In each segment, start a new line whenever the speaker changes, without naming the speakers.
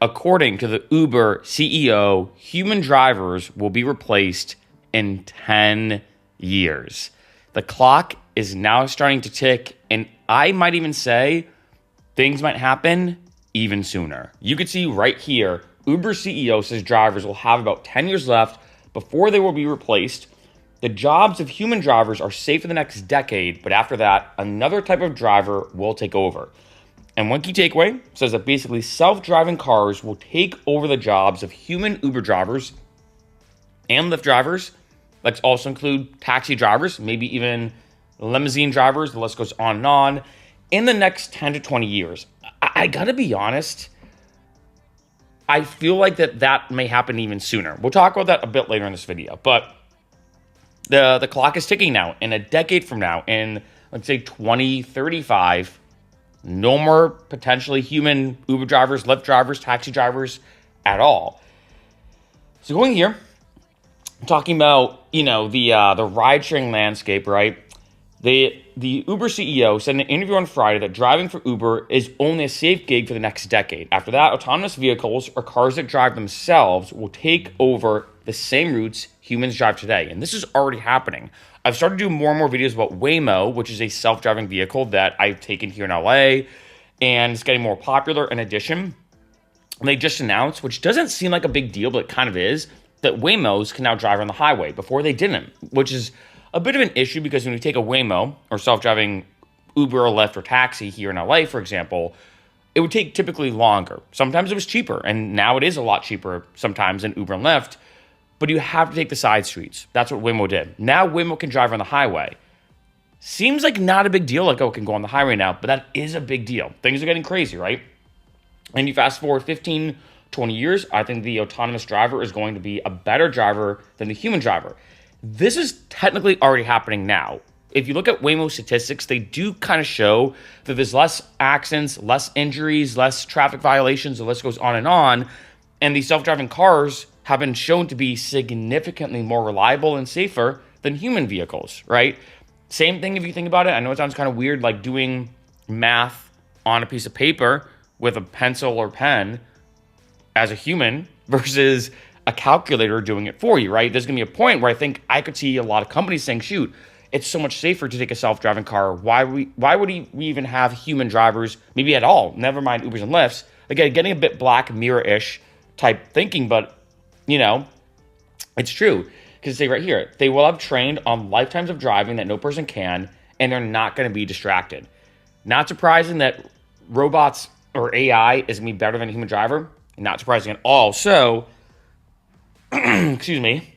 According to the Uber CEO, human drivers will be replaced in 10 years. The clock is now starting to tick, and I might even say things might happen even sooner. You can see right here, Uber CEO says drivers will have about 10 years left before they will be replaced. The jobs of human drivers are safe for the next decade, but after that, another type of driver will take over. And one key takeaway says that basically self-driving cars will take over the jobs of human Uber drivers and Lyft drivers. Let's also include taxi drivers, maybe even limousine drivers. The list goes on and on. In the next 10 to 20 years, I gotta be honest, I feel like that may happen even sooner. We'll talk about that a bit later in this video, but the clock is ticking now. In a decade from now, in let's say 2035, no more potentially human Uber drivers, Lyft drivers, taxi drivers at all. So going here, I'm talking about, the ride-sharing landscape, right? The Uber CEO said in an interview on Friday that driving for Uber is only a safe gig for the next decade. After that, autonomous vehicles or cars that drive themselves will take over the same routes humans drive today. And this is already happening. I've started doing more and more videos about Waymo, which is a self-driving vehicle that I've taken here in LA, and it's getting more popular. In addition, they just announced, which doesn't seem like a big deal, but it kind of is, that Waymos can now drive on the highway. Before they didn't, which is a bit of an issue because when you take a Waymo or self-driving Uber or Lyft or taxi here in LA, for example, it would take typically longer. Sometimes it was cheaper, and now it is a lot cheaper sometimes than Uber and Lyft, but you have to take the side streets. That's what Waymo did. Now Waymo can drive on the highway. Seems like not a big deal, like, oh, it can go on the highway now, but that is a big deal. Things are getting crazy, right? And you fast forward 15, 20 years, I think the autonomous driver is going to be a better driver than the human driver. This is technically already happening now. If you look at Waymo statistics, they do kind of show that there's less accidents, less injuries, less traffic violations, the list goes on, and these self-driving cars have been shown to be significantly more reliable and safer than human vehicles, right? Same thing if you think about it. I know it sounds kind of weird, like doing math on a piece of paper with a pencil or pen as a human versus a calculator doing it for you, right? There's gonna be a point where I think I could see a lot of companies saying, shoot, it's so much safer to take a self-driving car. Why would we even have human drivers, maybe at all, never mind Ubers and Lyfts? Again, getting a bit Black Mirror-ish type thinking, but it's true. Because say right here, they will have trained on lifetimes of driving that no person can, and they're not going to be distracted. Not surprising that robots or AI is going to be better than a human driver. Not surprising at all. So, excuse me.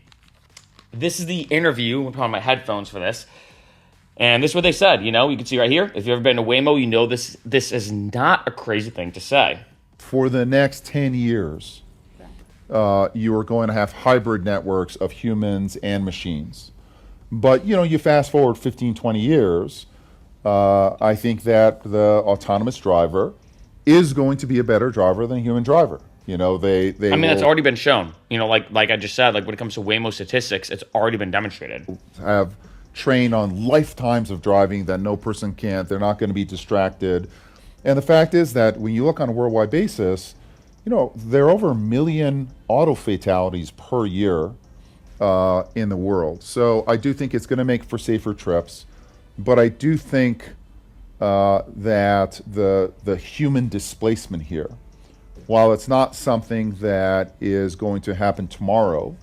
This is the interview. I'm putting on my headphones for this. And this is what they said. You can see right here. If you've ever been to Waymo, you know this is not a crazy thing to say.
For the next 10 years, you are going to have hybrid networks of humans and machines. But, you fast forward 15, 20 years, I think that the autonomous driver is going to be a better driver than a human driver.
That's already been shown. Like I just said, like when it comes to Waymo statistics, it's already been demonstrated.
Have trained on lifetimes of driving that no person can. They're not going to be distracted. And the fact is that when you look on a worldwide basis, there are over 1 million auto fatalities per year in the world. So I do think it's going to make for safer trips. But I do think that the human displacement here, while it's not something that is going to happen tomorrow,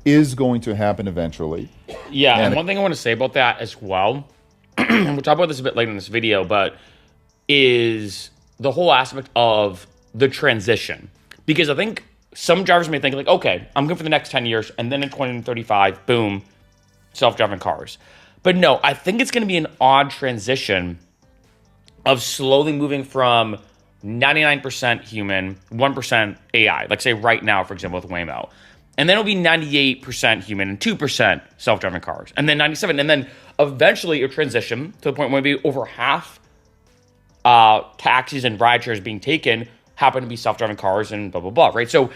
is going to happen eventually.
Yeah, and one thing I want to say about that as well, we'll talk about this a bit later in this video, but is the whole aspect of the transition. Because I think some drivers may think like, okay, I'm good for the next 10 years, and then in 2035, boom, self-driving cars. But no, I think it's going to be an odd transition of slowly moving from 99% human, 1% AI. Like say right now, for example, with Waymo. And then it'll be 98% human and 2% self-driving cars. And then 97. And then eventually it'll transition to the point where maybe over half taxis and rideshares being taken happen to be self-driving cars and blah, blah, blah, right? So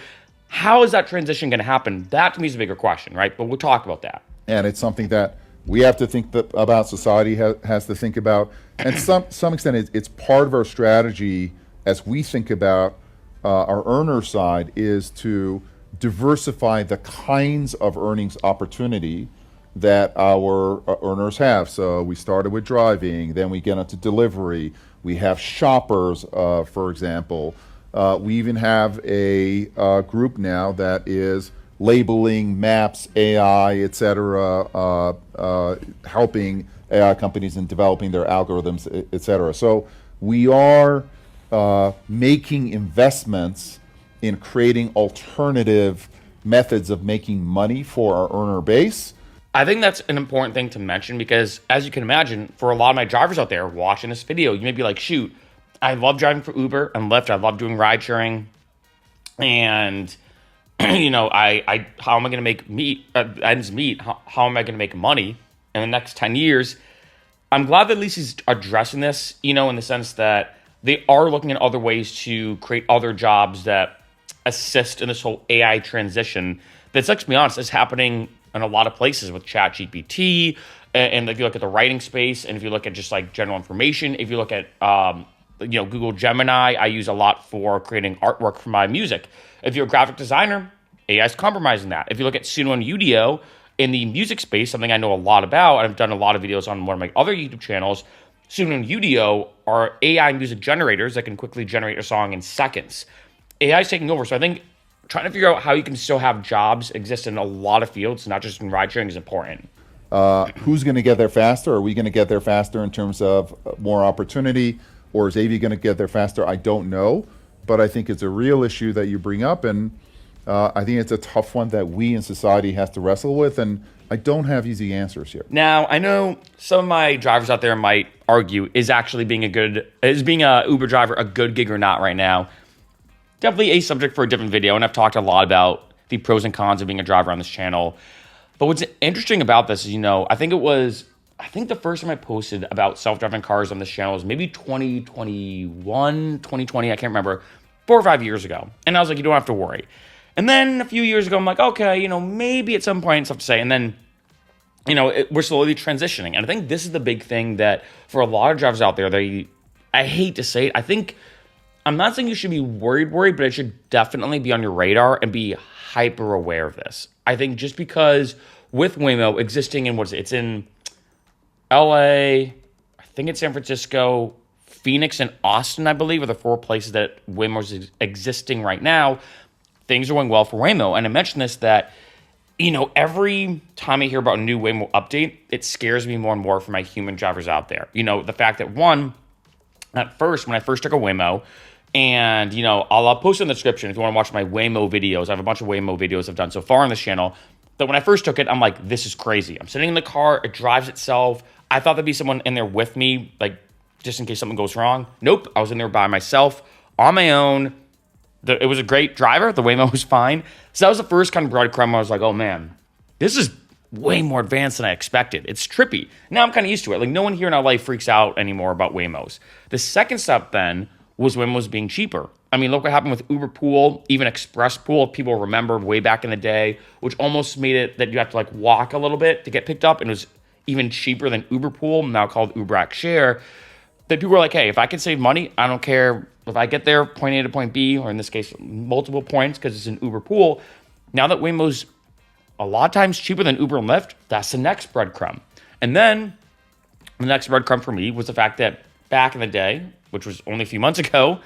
how is that transition going to happen? That to me is a bigger question, right? But we'll talk about that.
And it's something that we have to think about, society has to think about. And some extent, it's part of our strategy as we think about our earner side is to diversify the kinds of earnings opportunity that our earners have. So we started with driving, then we get into delivery. We have shoppers, for example. We even have a group now that is labeling, maps, AI, et cetera, helping AI companies in developing their algorithms, et cetera. So we are making investments in creating alternative methods of making money for our earner base.
I think that's an important thing to mention because, as you can imagine, for a lot of my drivers out there watching this video, you may be like, shoot, I love driving for Uber and Lyft. I love doing ride sharing. And, I how am I going to make ends meet? How am I going to make money in the next 10 years? I'm glad that at least he's addressing this, in the sense that they are looking at other ways to create other jobs that assist in this whole AI transition. That's, let's be honest, is happening in a lot of places with ChatGPT, and if you look at the writing space, and if you look at just like general information, if you look at Google Gemini, I use a lot for creating artwork for my music. If you're a graphic designer, AI is compromising that. If you look at Suno and Udio in the music space, something I know a lot about, and I've done a lot of videos on one of my other YouTube channels, Suno and Udio are AI music generators that can quickly generate a song in seconds. AI is taking over, so I think trying to figure out how you can still have jobs exist in a lot of fields, not just in ride sharing, is important.
Who's going to get there faster? Are we going to get there faster in terms of more opportunity? Or is AV going to get there faster? I don't know. But I think it's a real issue that you bring up. And I think it's a tough one that we in society has to wrestle with. And I don't have easy answers here.
Now, I know some of my drivers out there might argue, is being a Uber driver a good gig or not right now? Definitely a subject for a different video, and I've talked a lot about the pros and cons of being a driver on this channel. But what's interesting about this is, I think the first time I posted about self-driving cars on this channel was maybe 2021, 2020, I can't remember, 4 or 5 years ago. And I was like, you don't have to worry. And then a few years ago, I'm like, okay, maybe at some point stuff to say. And then, we're slowly transitioning. And I think this is the big thing that for a lot of drivers out there, I hate to say it, I'm not saying you should be worried, but it should definitely be on your radar and be hyper aware of this. I think just because with Waymo existing in it's in LA, I think it's San Francisco, Phoenix, and Austin, I believe, are the 4 places that Waymo's existing right now. Things are going well for Waymo. And I mentioned this that, every time I hear about a new Waymo update, it scares me more and more for my human drivers out there. The fact that at first, when I first took a Waymo, and, I'll post in the description if you want to watch my Waymo videos. I have a bunch of Waymo videos I've done so far on this channel. But when I first took it, I'm like, this is crazy. I'm sitting in the car. It drives itself. I thought there'd be someone in there with me, like, just in case something goes wrong. Nope. I was in there by myself, on my own. It was a great driver. The Waymo was fine. So that was the first kind of breadcrumb. I was like, oh, man, this is way more advanced than I expected. It's trippy. Now I'm kind of used to it. Like, no one here in LA freaks out anymore about Waymos. The second step then was Waymo's being cheaper. I mean, look what happened with Uber Pool, even Express Pool, if people remember way back in the day, which almost made it that you have to like walk a little bit to get picked up, and it was even cheaper than Uber Pool, now called UberX Share. That people were like, hey, if I can save money, I don't care if I get there, point A to point B, or in this case, multiple points because it's an Uber Pool. Now that Waymo's a lot of times cheaper than Uber and Lyft, that's the next breadcrumb. And then the next breadcrumb for me was the fact that back in the day, which was only a few months ago,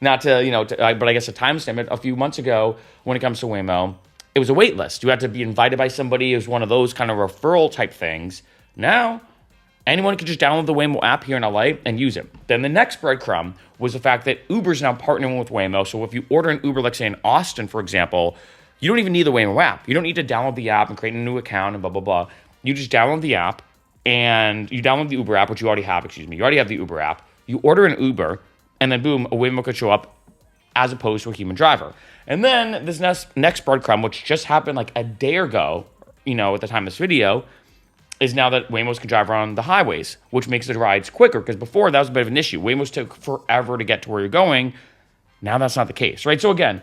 but I guess a timestamp, a few months ago, when it comes to Waymo, it was a wait list. You had to be invited by somebody. It was one of those kind of referral type things. Now, anyone can just download the Waymo app here in LA and use it. Then the next breadcrumb was the fact that Uber's now partnering with Waymo. So if you order an Uber, like say in Austin, for example, you don't even need the Waymo app. You don't need to download the app and create a new account and blah, blah, blah. You just download the app, and you download the Uber app, which you already have, You already have the Uber app. You order an Uber, and then boom, a Waymo could show up as opposed to a human driver. And then this next breadcrumb, which just happened like a day ago, at the time of this video, is now that Waymos can drive around the highways, which makes the rides quicker, because before that was a bit of an issue. Waymos took forever to get to where you're going. Now that's not the case, right? So again,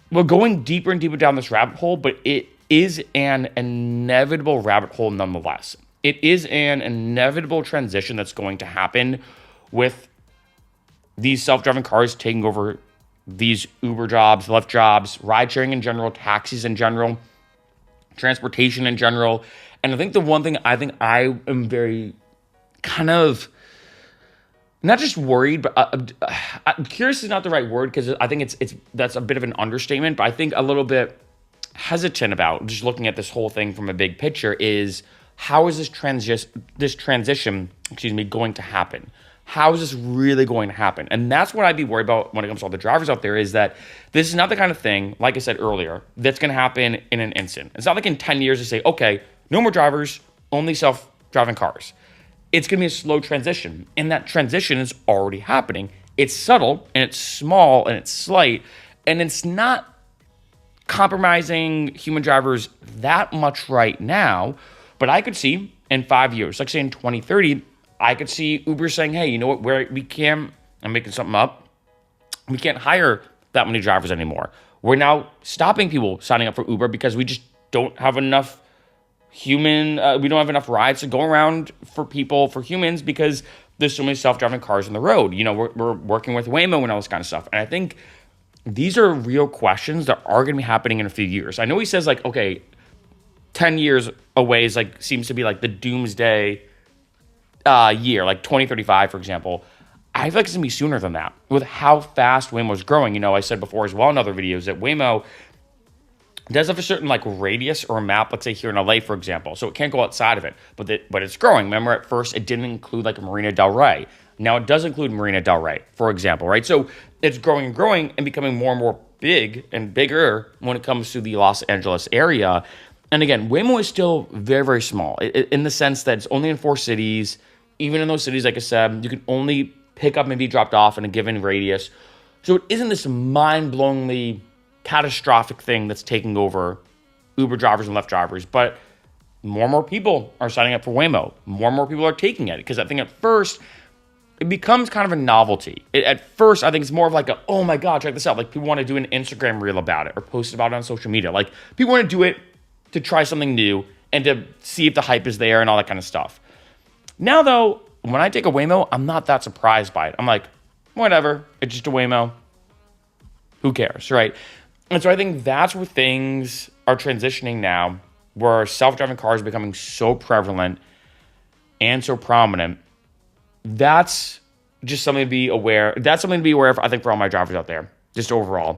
we're going deeper and deeper down this rabbit hole, but it is an inevitable rabbit hole nonetheless. It is an inevitable transition that's going to happen with these self-driving cars taking over these Uber jobs, Lyft jobs, ride sharing in general, taxis in general, transportation in general. And I think the one thing I think I am very kind of not just worried, but curious is not the right word, because I think it's that's a bit of an understatement. But I think a little bit hesitant about just looking at this whole thing from a big picture is how is this transition, going to happen? How is this really going to happen? And that's what I'd be worried about when it comes to all the drivers out there, is that this is not the kind of thing, like I said earlier, that's going to happen in an instant. It's not like in 10 years to say, okay, no more drivers, only self-driving cars. It's going to be a slow transition, and that transition is already happening. It's subtle, and it's small, and it's slight, and it's not compromising human drivers that much right now. But I could see in 5 years, like say in 2030, I could see Uber saying, hey, you know what, I'm making something up, we can't hire that many drivers anymore. We're now stopping people signing up for Uber because we just don't have enough we don't have enough rides to go around for humans, because there's so many self-driving cars on the road. We're working with Waymo and all this kind of stuff. And I think these are real questions that are going to be happening in a few years. I know he says like, okay, 10 years away is like, seems to be like the doomsday year, like 2035, for example. I feel like it's going to be sooner than that with how fast Waymo's growing. I said before as well in other videos that Waymo does have a certain like radius or a map, let's say here in LA, for example. So it can't go outside of it, but it's growing. Remember, at first it didn't include like Marina Del Rey. Now it does include Marina Del Rey, for example, right? So it's growing and growing and becoming more and more big and bigger when it comes to the Los Angeles area. And again, Waymo is still very, very small in the sense that it's only in 4 cities. Even in those cities, like I said, you can only pick up and be dropped off in a given radius. So it isn't this mind-blowingly catastrophic thing that's taking over Uber drivers and Lyft drivers, but more and more people are signing up for Waymo. More and more people are taking it, because I think at first it becomes kind of a novelty. At first, I think it's more of like oh my God, check this out. Like people want to do an Instagram reel about it or post about it on social media. Like people want to do it to try something new and to see if the hype is there and all that kind of stuff. Now though, when I take a Waymo, I'm not that surprised by it. I'm like, whatever, it's just a Waymo. Who cares, right? And so I think that's where things are transitioning now, where self-driving cars are becoming so prevalent and so prominent. That's just something to be aware. That's something to be aware of, I think, for all my drivers out there, just overall.